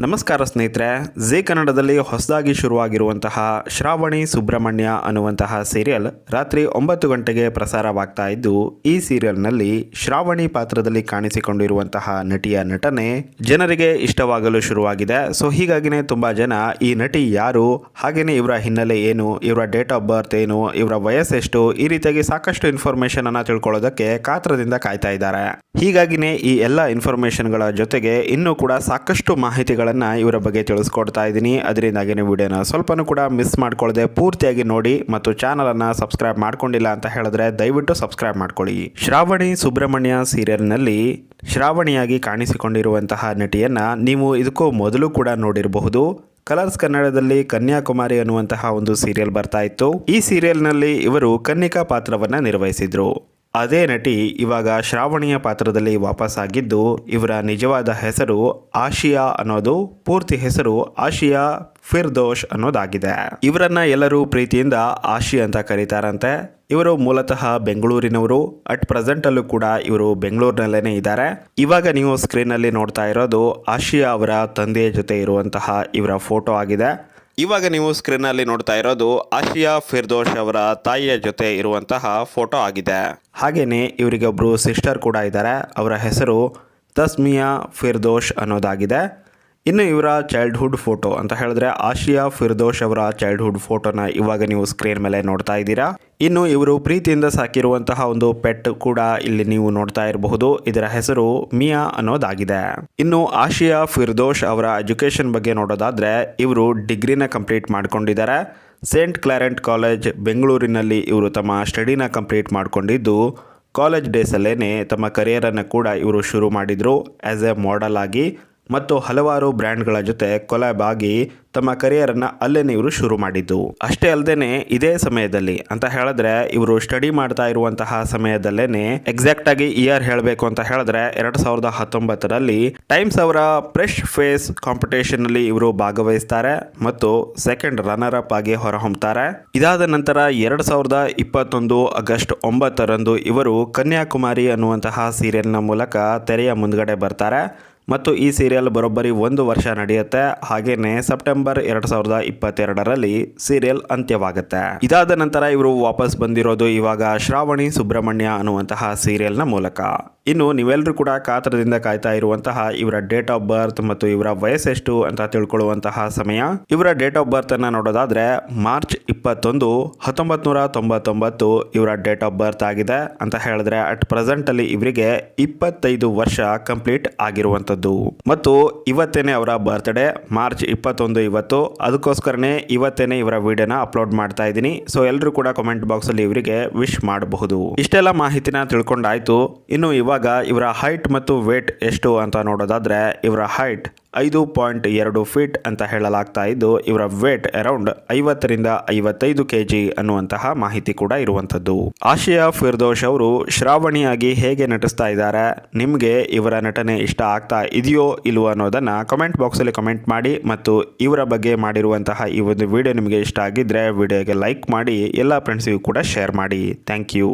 ನಮಸ್ಕಾರ ಸ್ನೇಹಿತರೆ, ಜೀ ಕನ್ನಡದಲ್ಲಿ ಹೊಸದಾಗಿ ಶುರುವಾಗಿರುವಂತಹ ಶ್ರಾವಣಿ ಸುಬ್ರಹ್ಮಣ್ಯ ಅನ್ನುವಂತಹ ಸೀರಿಯಲ್ ರಾತ್ರಿ 9 ಗಂಟೆಗೆ ಪ್ರಸಾರವಾಗ್ತಾ ಇದ್ದು, ಈ ಸೀರಿಯಲ್ನಲ್ಲಿ ಶ್ರಾವಣಿ ಪಾತ್ರದಲ್ಲಿ ಕಾಣಿಸಿಕೊಂಡಿರುವಂತಹ ನಟಿಯ ನಟನೆ ಜನರಿಗೆ ಇಷ್ಟವಾಗಲು ಶುರುವಾಗಿದೆ. ಸೊ ಹೀಗಾಗಿನೇ ತುಂಬಾ ಜನ ಈ ನಟಿ ಯಾರು, ಹಾಗೇನೆ ಇವರ ಹಿನ್ನೆಲೆ ಏನು, ಇವರ ಡೇಟ್ ಆಫ್ ಬರ್ತ್ ಏನು, ಇವರ ವಯಸ್ಸೆಷ್ಟು, ಈ ರೀತಿಯಾಗಿ ಸಾಕಷ್ಟು ಇನ್ಫಾರ್ಮೇಶನ್ ಅನ್ನ ತಿಳ್ಕೊಳ್ಳೋದಕ್ಕೆ ಕಾತ್ರದಿಂದ ಕಾಯ್ತಾ ಇದ್ದಾರೆ. ಹೀಗಾಗಿನೇ ಈ ಎಲ್ಲ ಇನ್ಫಾರ್ಮೇಶನ್ಗಳ ಜೊತೆಗೆ ಇನ್ನೂ ಕೂಡ ಸಾಕಷ್ಟು ಮಾಹಿತಿಗಳನ್ನ ಇವರ ಬಗ್ಗೆ ತಿಳಿಸ್ಕೊಡ್ತಾ ಇದ್ದೀನಿ. ಅದರಿಂದಾಗಿನೇ ವಿಡಿಯೋನ ಸ್ವಲ್ಪನೂ ಕೂಡ ಮಿಸ್ ಮಾಡ್ಕೊಳ್ಳದೆ ಪೂರ್ತಿಯಾಗಿ ನೋಡಿ ಮತ್ತು ಚಾನಲ್ ಅನ್ನ ಸಬ್ಸ್ಕ್ರೈಬ್ ಮಾಡ್ಕೊಂಡಿಲ್ಲ ಅಂತ ಹೇಳಿದ್ರೆ ದಯವಿಟ್ಟು ಸಬ್ಸ್ಕ್ರೈಬ್ ಮಾಡ್ಕೊಳ್ಳಿ. ಶ್ರಾವಣಿ ಸುಬ್ರಹ್ಮಣ್ಯ ಸೀರಿಯಲ್ನಲ್ಲಿ ಶ್ರಾವಣಿಯಾಗಿ ಕಾಣಿಸಿಕೊಂಡಿರುವಂತಹ ನಟಿಯನ್ನ ನೀವು ಇದಕ್ಕೂ ಮೊದಲು ಕೂಡ ನೋಡಿರಬಹುದು. ಕಲರ್ಸ್ ಕನ್ನಡದಲ್ಲಿ ಕನ್ಯಾಕುಮಾರಿ ಅನ್ನುವಂತಹ ಒಂದು ಸೀರಿಯಲ್ ಬರ್ತಾ ಇತ್ತು. ಈ ಸೀರಿಯಲ್ನಲ್ಲಿ ಇವರು ಕನ್ನಿಕಾ ಪಾತ್ರವನ್ನ ನಿರ್ವಹಿಸಿದ್ರು. ಅದೇ ನಟಿ ಇವಾಗ ಶ್ರಾವಣಿಯ ಪಾತ್ರದಲ್ಲಿ ವಾಪಸ್ ಆಗಿದ್ದು, ಇವರ ನಿಜವಾದ ಹೆಸರು ಆಶಿಯಾ ಅನ್ನೋದು, ಪೂರ್ತಿ ಹೆಸರು ಆಶಿಯಾ ಫಿರ್ದೋಷ್ ಅನ್ನೋದಾಗಿದೆ. ಇವರನ್ನ ಎಲ್ಲರೂ ಪ್ರೀತಿಯಿಂದ ಆಶಿ ಅಂತ ಕರೀತಾರಂತೆ. ಇವರು ಮೂಲತಃ ಬೆಂಗಳೂರಿನವರು. ಅಟ್ ಪ್ರೆಸೆಂಟ್ ಅಲ್ಲೂ ಕೂಡ ಇವರು ಬೆಂಗಳೂರಿನಲ್ಲೇನೆ ಇದ್ದಾರೆ. ಇವಾಗ ನೀವು ಸ್ಕ್ರೀನ್ ಅಲ್ಲಿ ನೋಡ್ತಾ ಇರೋದು ಆಶಿಯಾ ಅವರ ತಂದೆಯ ಜೊತೆ ಇರುವಂತಹ ಇವರ ಫೋಟೋ ಆಗಿದೆ. ಇವಾಗ ನೀವು ಸ್ಕ್ರೀನ್ ಅಲ್ಲಿ ನೋಡ್ತಾ ಇರೋದು ಆಶಿಯಾ ಫಿರ್ದೋಷ್ ಅವರ ತಾಯಿಯ ಜೊತೆ ಇರುವಂತಹ ಫೋಟೋ ಆಗಿದೆ. ಹಾಗೇನೆ ಇವರಿಗೆ ಒಬ್ರು ಸಿಸ್ಟರ್ ಕೂಡ ಇದ್ದಾರೆ. ಅವರ ಹೆಸರು ತಸ್ಮಿಯಾ ಫಿರ್ದೋಷ್ ಅನ್ನೋದಾಗಿದೆ. ಇನ್ನು ಇವರ ಚೈಲ್ಡ್ಹುಡ್ ಫೋಟೋ ಅಂತ ಹೇಳಿದ್ರೆ ಆಶಿಯಾ ಫಿರ್ದೋಷ್ ಅವರ ಚೈಲ್ಡ್ಹುಡ್ ಫೋಟೋನ ಇವಾಗ ನೀವು ಸ್ಕ್ರೀನ್ ಮೇಲೆ ನೋಡ್ತಾ ಇದ್ದೀರಾ. ಇನ್ನು ಇವರು ಪ್ರೀತಿಯಿಂದ ಸಾಕಿರುವಂತಹ ಒಂದು ಪೆಟ್ ಕೂಡ ಇಲ್ಲಿ ನೀವು ನೋಡ್ತಾ ಇರಬಹುದು. ಇದರ ಹೆಸರು ಮಿಯಾ ಅನ್ನೋದಾಗಿದೆ. ಇನ್ನು ಆಶಿಯಾ ಫಿರ್ದೋಷ್ ಅವರ ಎಜುಕೇಶನ್ ಬಗ್ಗೆ ನೋಡೋದಾದ್ರೆ ಇವರು ಡಿಗ್ರಿನ ಕಂಪ್ಲೀಟ್ ಮಾಡ್ಕೊಂಡಿದ್ದಾರೆ. ಸೇಂಟ್ ಕ್ಲಾರೆಂಟ್ ಕಾಲೇಜ್ ಬೆಂಗಳೂರಿನಲ್ಲಿ ಇವರು ತಮ್ಮ ಸ್ಟಡಿನ ಕಂಪ್ಲೀಟ್ ಮಾಡ್ಕೊಂಡಿದ್ದು, ಕಾಲೇಜ್ ಡೇಸಲ್ಲೇನೆ ತಮ್ಮ ಕರಿಯರನ್ನು ಕೂಡ ಇವರು ಶುರು ಮಾಡಿದ್ರು ಆಸ್ ಎ ಮಾಡೆಲ್ ಆಗಿ. ಮತ್ತು ಹಲವಾರು ಬ್ರ್ಯಾಂಡ್ಗಳ ಜೊತೆ ಕೊಲಾಬ್ ಆಗಿ ತಮ್ಮ ಕರಿಯರನ್ನು ಅಲ್ಲೇನೆ ಇವರು ಶುರು ಮಾಡಿದ್ದು. ಅಷ್ಟೇ ಅಲ್ಲದೆ ಇದೇ ಸಮಯದಲ್ಲಿ ಅಂತ ಹೇಳಿದ್ರೆ ಇವರು ಸ್ಟಡಿ ಮಾಡ್ತಾ ಇರುವಂತಹ ಸಮಯದಲ್ಲೇನೆ ಎಕ್ಸಾಕ್ಟ್ ಆಗಿ ಇಯರ್ ಹೇಳಬೇಕು ಅಂತ ಹೇಳಿದ್ರೆ 2019ರಲ್ಲಿ ಟೈಮ್ಸ್ ಅವರ ಫ್ರೆಶ್ ಫೇಸ್ ಕಾಂಪಿಟೇಷನ್ ಅಲ್ಲಿ ಇವರು ಭಾಗವಹಿಸ್ತಾರೆ ಮತ್ತು ಸೆಕೆಂಡ್ ರನ್ನರ್ ಅಪ್ ಆಗಿ ಹೊರಹೊಮ್ಮುತ್ತಾರೆ. ಇದಾದ ನಂತರ 2021 ಆಗಸ್ಟ್ 9ರಂದು ಇವರು ಕನ್ಯಾಕುಮಾರಿ ಅನ್ನುವಂತಹ ಸೀರಿಯಲ್ನ ಮೂಲಕ ತೆರೆಯ ಮುಂದ್ಗಡೆ ಬರ್ತಾರೆ ಮತ್ತು ಈ ಸೀರಿಯಲ್ ಬರೋಬ್ಬರಿ 1 ವರ್ಷ ನಡೆಯುತ್ತೆ. ಹಾಗೇನೆ ಸೆಪ್ಟೆಂಬರ್ 2022ರಲ್ಲಿ ಸೀರಿಯಲ್ ಅಂತ್ಯವಾಗುತ್ತೆ. ಇದಾದ ನಂತರ ಇವರು ವಾಪಸ್ ಬಂದಿರೋದು ಇವಾಗ ಶ್ರಾವಣಿ ಸುಬ್ರಹ್ಮಣ್ಯ ಅನ್ನುವಂತಹ ಸೀರಿಯಲ್ನ ಮೂಲಕ. ಇನ್ನು ನೀವೆಲ್ಲರೂ ಕೂಡ ಕಾತ್ರದಿಂದ ಕಾಯ್ತಾ ಇರುವಂತಹ ಇವರ ಡೇಟ್ ಆಫ್ ಬರ್ತ್ ಮತ್ತು ಇವರ ವಯಸ್ಸೆಷ್ಟು ಅಂತ ತಿಳ್ಕೊಳ್ಳುವಂತಹ ಸಮಯ. ಇವರ ಡೇಟ್ ಆಫ್ ಬರ್ತ್ ಅನ್ನ ನೋಡೋದಾದ್ರೆ ಮಾರ್ಚ್ 21, 1999 ಇವರ ಡೇಟ್ ಆಫ್ ಬರ್ತ್ ಆಗಿದೆ. ಅಂತ ಹೇಳಿದ್ರೆ ಅಟ್ ಪ್ರೆಸೆಂಟ್ ಅಲ್ಲಿ ಇವರಿಗೆ 25 ವರ್ಷ ಕಂಪ್ಲೀಟ್ ಆಗಿರುವಂತದ್ದು. ಮತ್ತು ಇವತ್ತೇನೆ ಅವರ ಬರ್ತ್ಡೇ ಮಾರ್ಚ್ 21 ಇವತ್ತು. ಅದಕ್ಕೋಸ್ಕರನೇ ಇವತ್ತೇನೆ ಇವರ ವಿಡಿಯೋನ ಅಪ್ಲೋಡ್ ಮಾಡ್ತಾ ಇದ್ದೀನಿ. ಸೊ ಎಲ್ಲರೂ ಕೂಡ ಕಮೆಂಟ್ ಬಾಕ್ಸ್ ಅಲ್ಲಿ ಇವರಿಗೆ ವಿಶ್ ಮಾಡಬಹುದು. ಇಷ್ಟೆಲ್ಲ ಮಾಹಿತಿನ ತಿಳ್ಕೊಂಡಾಯ್ತು. ಇನ್ನು ಇವಾಗ ಇವರ ಹೈಟ್ ಮತ್ತು ವೇಟ್ ಎಷ್ಟು ಅಂತ ನೋಡೋದಾದ್ರೆ ಇವರ ಹೈಟ್ 5.2 ಫೀಟ್ ಅಂತ ಹೇಳಲಾಗ್ತಾ ಇದ್ದು, ಇವರ ವೇಟ್ ಅರೌಂಡ್ 50ರಿಂದ 55 kg ಅನ್ನುವಂತಹ ಮಾಹಿತಿ ಕೂಡ ಇರುವಂತದ್ದು. ಆಶಿಯಾ ಫಿರ್ದೋಷ್ ಅವರು ಶ್ರಾವಣಿಯಾಗಿ ಹೇಗೆ ನಟಿಸ್ತಾ ಇದ್ದಾರೆ, ನಿಮಗೆ ಇವರ ನಟನೆ ಇಷ್ಟ ಆಗ್ತಾ ಇದೆಯೋ ಇಲ್ವೋ ಅನ್ನೋದನ್ನ ಕಮೆಂಟ್ ಬಾಕ್ಸ್ ಅಲ್ಲಿ ಕಮೆಂಟ್ ಮಾಡಿ. ಮತ್ತು ಇವರ ಬಗ್ಗೆ ಮಾಡಿರುವಂತಹ ಈ ಒಂದು ವಿಡಿಯೋ ನಿಮಗೆ ಇಷ್ಟ ಆಗಿದ್ರೆ ವಿಡಿಯೋಗೆ ಲೈಕ್ ಮಾಡಿ, ಎಲ್ಲ ಫ್ರೆಂಡ್ಸ್ಗೂ ಕೂಡ ಶೇರ್ ಮಾಡಿ. Thank you.